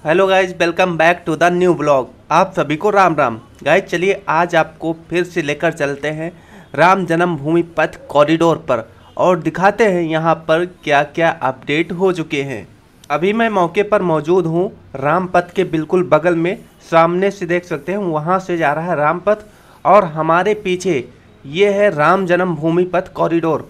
Hello guys, welcome back to the new blog. आप सभी को राम राम। गाइज चलिए आज आपको फिर से लेकर चलते हैं राम जन्मभूमि पथ कॉरिडोर पर और दिखाते हैं यहाँ पर क्या क्या अपडेट हो चुके हैं। अभी मैं मौके पर मौजूद हूँ, राम पथ के बिल्कुल बगल में। सामने से देख सकते हैं वहाँ से जा रहा है राम पथ और हमारे पीछे ये है राम जन्मभूमि पथ कॉरिडोर।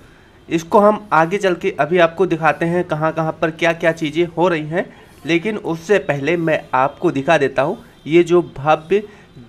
इसको हम आगे चल के अभी आपको दिखाते हैं कहाँ कहाँ पर क्या क्या चीज़ें हो रही हैं। लेकिन उससे पहले मैं आपको दिखा देता हूँ ये जो भव्य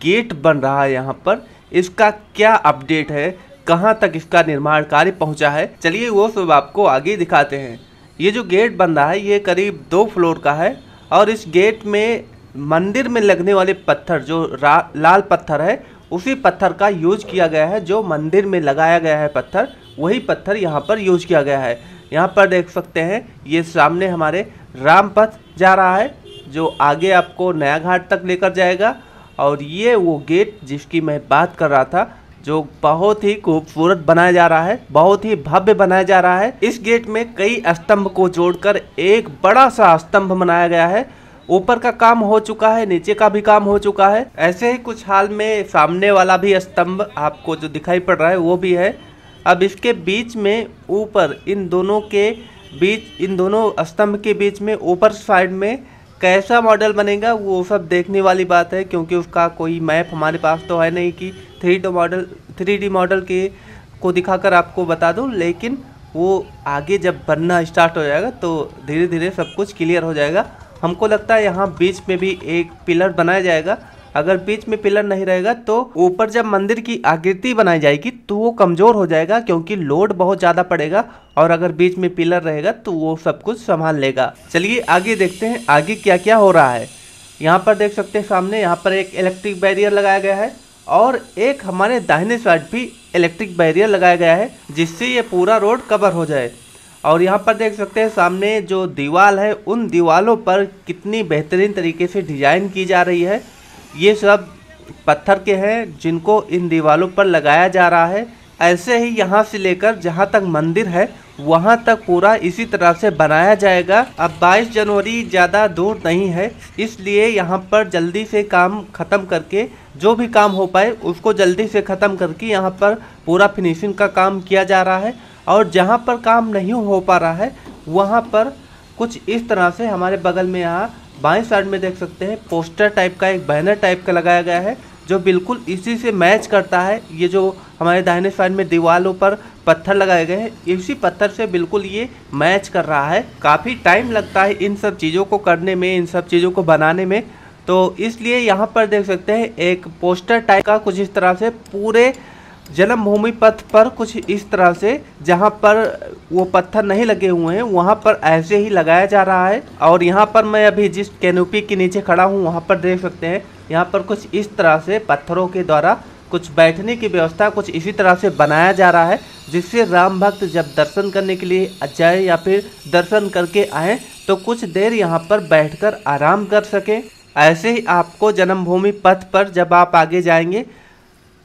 गेट बन रहा है यहाँ पर, इसका क्या अपडेट है, कहाँ तक इसका निर्माण कार्य पहुँचा है। चलिए वो सब आपको आगे दिखाते हैं। ये जो गेट बन रहा है ये करीब 2 फ्लोर का है और इस गेट में मंदिर में लगने वाले पत्थर जो लाल पत्थर है उसी पत्थर का यूज किया गया है। जो मंदिर में लगाया गया है पत्थर, वही पत्थर यहाँ पर यूज किया गया है। यहाँ पर देख सकते हैं ये सामने हमारे राम पथ जा रहा है जो आगे आपको नया घाट तक लेकर जाएगा। और ये वो गेट जिसकी मैं बात कर रहा था जो बहुत ही खूबसूरत बनाया जा रहा है, बहुत ही भव्य बनाया जा रहा है। इस गेट में कई स्तंभ को जोड़कर एक बड़ा सा स्तंभ बनाया गया है। ऊपर का काम हो चुका है, नीचे का भी काम हो चुका है। ऐसे ही कुछ हाल में सामने वाला भी स्तंभ आपको जो दिखाई पड़ रहा है वो भी है। अब इसके बीच में ऊपर इन दोनों स्तंभ के बीच में ऊपर साइड में कैसा मॉडल बनेगा वो सब देखने वाली बात है, क्योंकि उसका कोई मैप हमारे पास तो है नहीं कि 3D मॉडल के को दिखाकर आपको बता दूं। लेकिन वो आगे जब बनना स्टार्ट हो जाएगा तो धीरे धीरे सब कुछ क्लियर हो जाएगा। हमको लगता है यहाँ बीच में भी एक पिलर बनाया जाएगा। अगर बीच में पिलर नहीं रहेगा तो ऊपर जब मंदिर की आकृति बनाई जाएगी तो वो कमज़ोर हो जाएगा, क्योंकि लोड बहुत ज़्यादा पड़ेगा। और अगर बीच में पिलर रहेगा तो वो सब कुछ संभाल लेगा। चलिए आगे देखते हैं आगे क्या क्या हो रहा है। यहाँ पर देख सकते हैं सामने यहाँ पर एक इलेक्ट्रिक बैरियर लगाया गया है और एक हमारे दाहिने साइड भी इलेक्ट्रिक बैरियर लगाया गया है जिससे ये पूरा रोड कवर हो जाए। और यहाँ पर देख सकते हैं सामने जो दीवार है उन दीवारों पर कितनी बेहतरीन तरीके से डिजाइन की जा रही है। ये सब पत्थर के हैं जिनको इन दीवारों पर लगाया जा रहा है। ऐसे ही यहाँ से लेकर जहाँ तक मंदिर है वहाँ तक पूरा इसी तरह से बनाया जाएगा। अब 22 जनवरी ज़्यादा दूर नहीं है, इसलिए यहाँ पर जल्दी से काम ख़त्म करके जो भी काम हो पाए उसको जल्दी से ख़त्म करके यहाँ पर पूरा फिनिशिंग का काम किया जा रहा है। और जहाँ पर काम नहीं हो पा रहा है वहाँ पर कुछ इस तरह से हमारे बगल में यहाँ बाएं साइड में देख सकते हैं पोस्टर टाइप का, एक बैनर टाइप का लगाया गया है जो बिल्कुल इसी से मैच करता है। ये जो हमारे दाहिने साइड में दीवारों पर पत्थर लगाए गए हैं इसी पत्थर से बिल्कुल ये मैच कर रहा है। काफ़ी टाइम लगता है इन सब चीज़ों को करने में, इन सब चीज़ों को बनाने में, तो इसलिए यहाँ पर देख सकते हैं एक पोस्टर टाइप का कुछ इस तरह से पूरे जन्मभूमि पथ पर कुछ इस तरह से जहाँ पर वो पत्थर नहीं लगे हुए हैं वहाँ पर ऐसे ही लगाया जा रहा है। और यहाँ पर मैं अभी जिस कैनोपी के नीचे खड़ा हूँ वहाँ पर देख सकते हैं यहाँ पर कुछ इस तरह से पत्थरों के द्वारा कुछ बैठने की व्यवस्था कुछ इसी तरह से बनाया जा रहा है, जिससे राम भक्त जब दर्शन करने के लिए जाए या फिर दर्शन करके आए तो कुछ देर यहाँ पर बैठकर आराम कर सकें। ऐसे ही आपको जन्मभूमि पथ पर जब आप आगे जाएंगे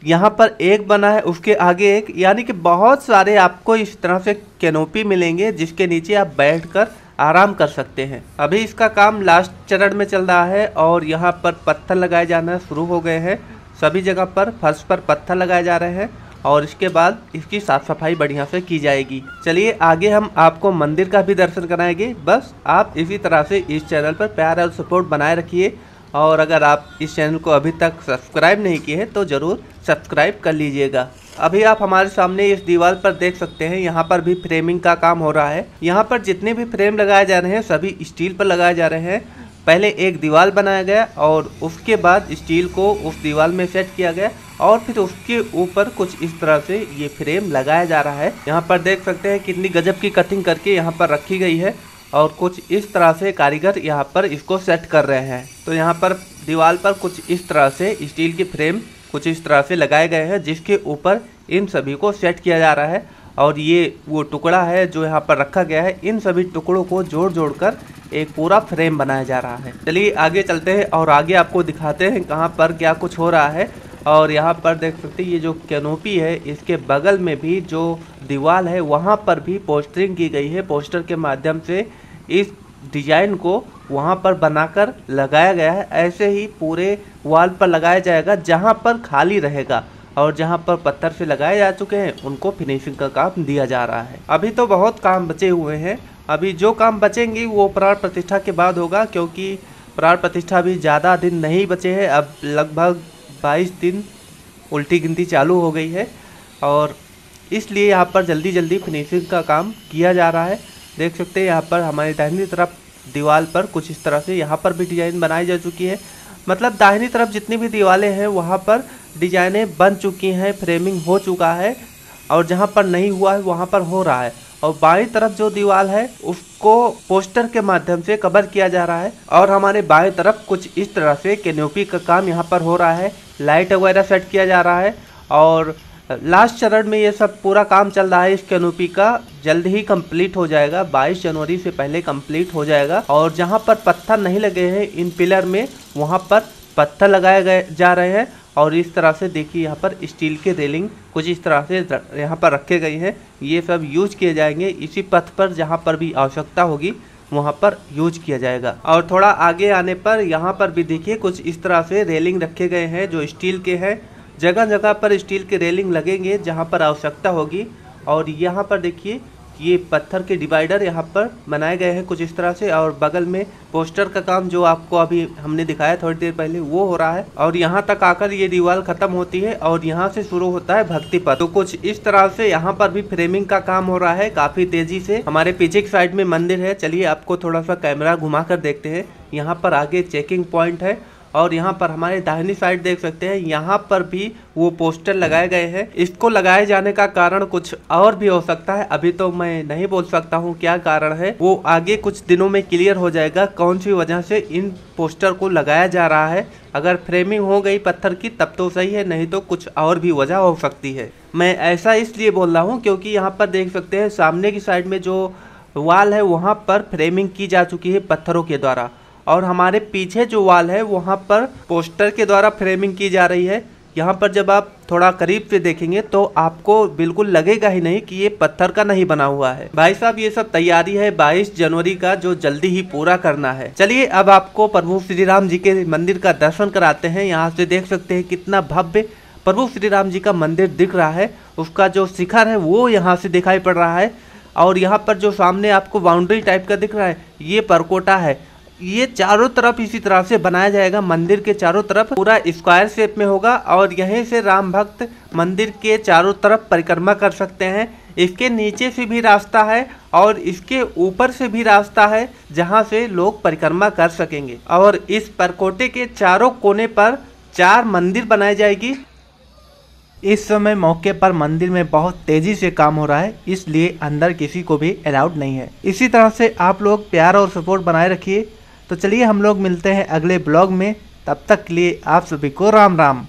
यहाँ पर एक बना है उसके आगे एक, यानी कि बहुत सारे आपको इस तरह से कैनोपी मिलेंगे जिसके नीचे आप बैठकर आराम कर सकते हैं। अभी इसका काम लास्ट चरण में चल रहा है और यहाँ पर पत्थर लगाए जाना शुरू हो गए हैं। सभी जगह पर फर्श पर पत्थर लगाए जा रहे हैं और इसके बाद इसकी साफ़ सफाई बढ़िया से की जाएगी। चलिए आगे हम आपको मंदिर का भी दर्शन कराएंगे। बस आप इसी तरह से इस चैनल पर प्यार और सपोर्ट बनाए रखिए। और अगर आप इस चैनल को अभी तक सब्सक्राइब नहीं किए हैं तो ज़रूर सब्सक्राइब कर लीजिएगा। अभी आप हमारे सामने इस दीवार पर देख सकते हैं यहाँ पर भी फ्रेमिंग का काम हो रहा है। यहाँ पर जितने भी फ्रेम लगाए जा रहे हैं सभी स्टील पर लगाए जा रहे हैं। पहले एक दीवार बनाया गया और उसके बाद स्टील को उस दीवार में सेट किया गया और फिर उसके ऊपर कुछ इस तरह से ये फ्रेम लगाया जा रहा है। यहाँ पर देख सकते हैं कितनी गजब की कटिंग करके यहाँ पर रखी गई है और कुछ इस तरह से कारीगर यहाँ पर इसको सेट कर रहे हैं। तो यहाँ पर दीवार पर कुछ इस तरह से स्टील के फ्रेम कुछ इस तरह से लगाए गए हैं जिसके ऊपर इन सभी को सेट किया जा रहा है। और ये वो टुकड़ा है जो यहाँ पर रखा गया है, इन सभी टुकड़ों को जोड़ जोड़कर एक पूरा फ्रेम बनाया जा रहा है। चलिए आगे चलते हैं और आगे आपको दिखाते हैं कहाँ पर क्या कुछ हो रहा है। और यहाँ पर देख सकते हैं ये जो कैनोपी है इसके बगल में भी जो दीवार है वहाँ पर भी पोस्टरिंग की गई है। पोस्टर के माध्यम से इस डिजाइन को वहाँ पर बनाकर लगाया गया है, ऐसे ही पूरे वॉल पर लगाया जाएगा। जहाँ पर खाली रहेगा और जहाँ पर पत्थर से लगाए जा चुके हैं उनको फिनिशिंग का काम दिया जा रहा है। अभी तो बहुत काम बचे हुए हैं, अभी जो काम बचेंगे वो प्राण प्रतिष्ठा के बाद होगा, क्योंकि प्राण प्रतिष्ठा भी ज़्यादा दिन नहीं बचे हैं। अब लगभग 22 दिन उल्टी गिनती चालू हो गई है और इसलिए यहाँ पर जल्दी जल्दी फिनिशिंग का काम किया जा रहा है। देख सकते हैं यहाँ पर हमारी दाहिनी तरफ दीवार पर कुछ इस तरह से यहाँ पर भी डिजाइन बनाई जा चुकी है। मतलब दाहिनी तरफ जितनी भी दीवारें हैं वहाँ पर डिजाइनें बन चुकी हैं, फ्रेमिंग हो चुका है, और जहाँ पर नहीं हुआ है वहाँ पर हो रहा है। और बाईं तरफ जो दीवार है उसको पोस्टर के माध्यम से कवर किया जा रहा है। और हमारे बाएं तरफ कुछ इस तरह से कैनोपी का काम यहाँ पर हो रहा है, लाइट वगैरह सेट किया जा रहा है और लास्ट चरण में ये सब पूरा काम चल रहा है। इस कैनोपी का जल्द ही कंप्लीट हो जाएगा, 22 जनवरी से पहले कंप्लीट हो जाएगा। और जहाँ पर पत्थर नहीं लगे हैं इन पिलर में, वहाँ पर पत्थर लगाए गए जा रहे हैं। और इस तरह से देखिए यहाँ पर स्टील के रेलिंग कुछ इस तरह से यहाँ पर रखे गए हैं, ये सब यूज किए जाएंगे। इसी पथ पर जहाँ पर भी आवश्यकता होगी वहाँ पर यूज किया जाएगा। और थोड़ा आगे आने पर यहाँ पर भी देखिए कुछ इस तरह से रेलिंग रखे गए हैं जो स्टील के हैं। जगह जगह पर स्टील के रेलिंग लगेंगे जहाँ पर आवश्यकता होगी। और यहाँ पर देखिए ये पत्थर के डिवाइडर यहाँ पर बनाए गए हैं कुछ इस तरह से। और बगल में पोस्टर का काम जो आपको अभी हमने दिखाया थोड़ी देर पहले वो हो रहा है। और यहाँ तक आकर ये दीवार खत्म होती है और यहाँ से शुरू होता है भक्ति पथ। तो कुछ इस तरह से यहाँ पर भी फ्रेमिंग का काम हो रहा है काफी तेजी से। हमारे पीछे की साइड में मंदिर है, चलिए आपको थोड़ा सा कैमरा घुमा कर देखते हैं। यहाँ पर आगे चेकिंग पॉइंट है और यहाँ पर हमारे दाहिनी साइड देख सकते हैं, यहाँ पर भी वो पोस्टर लगाए गए हैं। इसको लगाए जाने का कारण कुछ और भी हो सकता है, अभी तो मैं नहीं बोल सकता हूँ क्या कारण है, वो आगे कुछ दिनों में क्लियर हो जाएगा कौन सी वजह से इन पोस्टर को लगाया जा रहा है। अगर फ्रेमिंग हो गई पत्थर की तब तो सही है, नहीं तो कुछ और भी वजह हो सकती है। मैं ऐसा इसलिए बोल रहा हूँ क्योंकि यहाँ पर देख सकते हैं सामने की साइड में जो वॉल है वहाँ पर फ्रेमिंग की जा चुकी है पत्थरों के द्वारा, और हमारे पीछे जो वॉल है वहाँ पर पोस्टर के द्वारा फ्रेमिंग की जा रही है। यहाँ पर जब आप थोड़ा करीब से देखेंगे तो आपको बिल्कुल लगेगा ही नहीं कि ये पत्थर का नहीं बना हुआ है। भाई साहब ये सब तैयारी है 22 जनवरी का जो जल्दी ही पूरा करना है। चलिए अब आपको प्रभु श्री राम जी के मंदिर का दर्शन कराते हैं। यहाँ से देख सकते हैं कितना भव्य प्रभु श्री राम जी का मंदिर दिख रहा है। उसका जो शिखर है वो यहाँ से दिखाई पड़ रहा है। और यहाँ पर जो सामने आपको बाउंड्री टाइप का दिख रहा है ये परकोटा है। ये चारों तरफ इसी तरह से बनाया जाएगा, मंदिर के चारों तरफ पूरा स्क्वायर शेप में होगा। और यहीं से राम भक्त मंदिर के चारों तरफ परिक्रमा कर सकते हैं। इसके नीचे से भी रास्ता है और इसके ऊपर से भी रास्ता है जहां से लोग परिक्रमा कर सकेंगे। और इस परकोटे के चारों कोने पर 4 मंदिर बनाई जाएगी। इस समय मौके पर मंदिर में बहुत तेजी से काम हो रहा है, इसलिए अंदर किसी को भी अलाउड नहीं है। इसी तरह से आप लोग प्यार और सपोर्ट बनाए रखिए। तो चलिए हम लोग मिलते हैं अगले ब्लॉग में, तब तक के लिए आप सभी को राम राम।